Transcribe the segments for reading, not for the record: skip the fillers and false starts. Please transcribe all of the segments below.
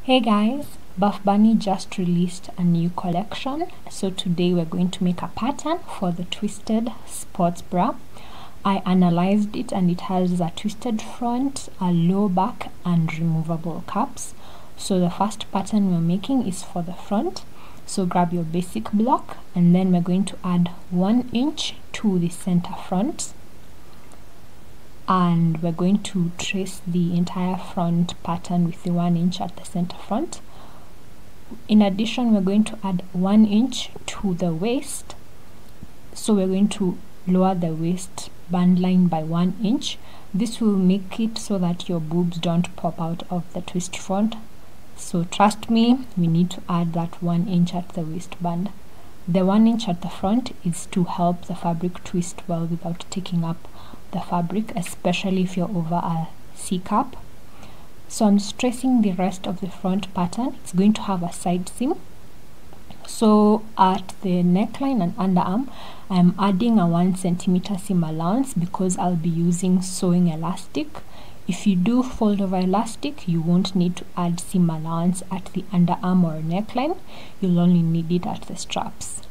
Hey guys, Buffbunny just released a new collection. So today we're going to make a pattern for the twisted sports bra. I analyzed it and it has a twisted front, a low back and removable cups. So the first pattern we're making is for the front. So grab your basic block and then we're going to add 1 inch to the center front. And we're going to trace the entire front pattern with the 1 inch at the center front. In addition, we're going to add 1 inch to the waist. So we're going to lower the waist band line by 1 inch. This will make it so that your boobs don't pop out of the twist front. So trust me, we need to add that 1 inch at the waistband. The 1 inch at the front is to help the fabric twist well without taking up the fabric, especially if you're over a C-cup. So I'm just tracing the rest of the front pattern. It's going to have a side seam. So at the neckline and underarm, I'm adding a 1 centimeter seam allowance because I'll be using sewing elastic. If you do fold over elastic, you won't need to add seam allowance at the underarm or neckline. You'll only need it at the straps.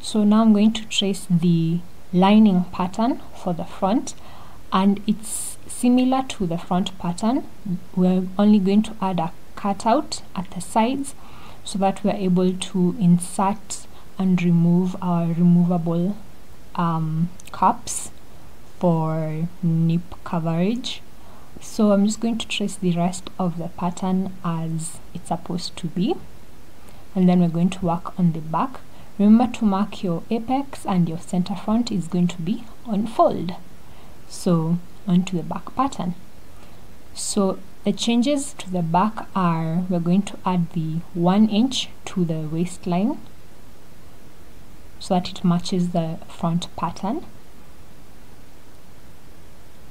So now I'm going to trace the lining pattern for the front, and it's similar to the front pattern. We're only going to add a cutout at the sides so that we're able to insert and remove our removable cups for nip coverage. So I'm just going to trace the rest of the pattern as it's supposed to be, and then we're going to work on the back. Remember to mark your apex, and your center front is going to be on fold. So onto the back pattern. So the changes to the back are, we're going to add the 1 inch to the waistline so that it matches the front pattern.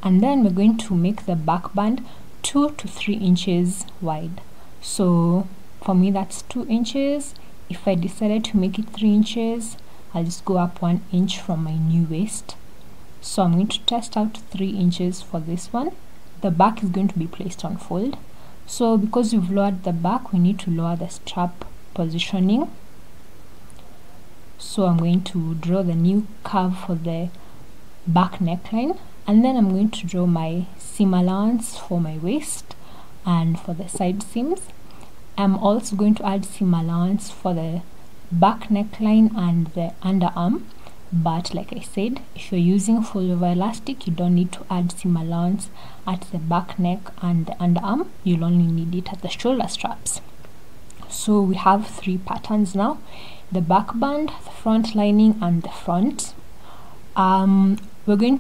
And then we're going to make the back band 2 to 3 inches wide. So for me that's 2 inches. If I decided to make it 3 inches, I'll just go up 1 inch from my new waist. So I'm going to test out 3 inches for this one. The back is going to be placed on fold. So because we've lowered the back, we need to lower the strap positioning. So I'm going to draw the new curve for the back neckline, and then I'm going to draw my seam allowance for my waist and for the side seams. I'm also going to add seam allowance for the back neckline and the underarm, but like I said, if you're using fold over elastic, you don't need to add seam allowance at the back neck and the underarm. You'll only need it at the shoulder straps. So we have 3 patterns now: the back band, the front lining and the front. I'm going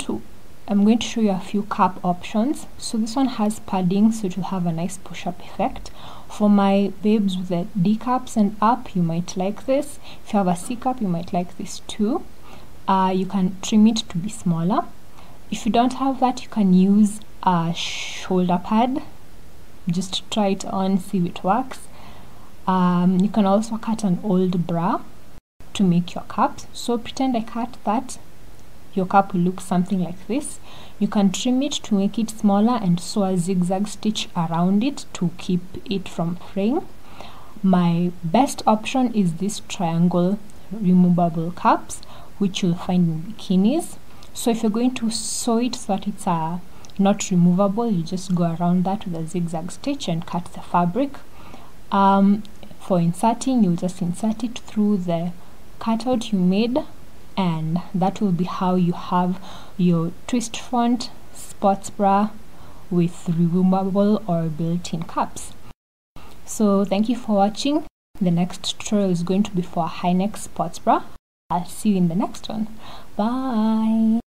to show you a few cap options. So this one has padding, so it will have a nice push-up effect. For my babes with the D cups and up, you might like this. If you have a C cup, you might like this too. You can trim it to be smaller. If you don't have that, you can use a shoulder pad. Just try it on, see if it works. You can also cut an old bra to make your cups. So pretend I cut that. Your cup will look something like this. You can trim it to make it smaller and sew a zigzag stitch around it to keep it from fraying. My best option is this triangle removable cups, which you'll find in bikinis. So if you're going to sew it so that it's not removable, you just go around that with a zigzag stitch and cut the fabric. For inserting, you'll just insert it through the cutout you made, and that will be how you have your twist front sports bra with removable or built-in cups. So thank you for watching. The next tutorial is going to be for a high neck sports bra. I'll see you in the next one. Bye.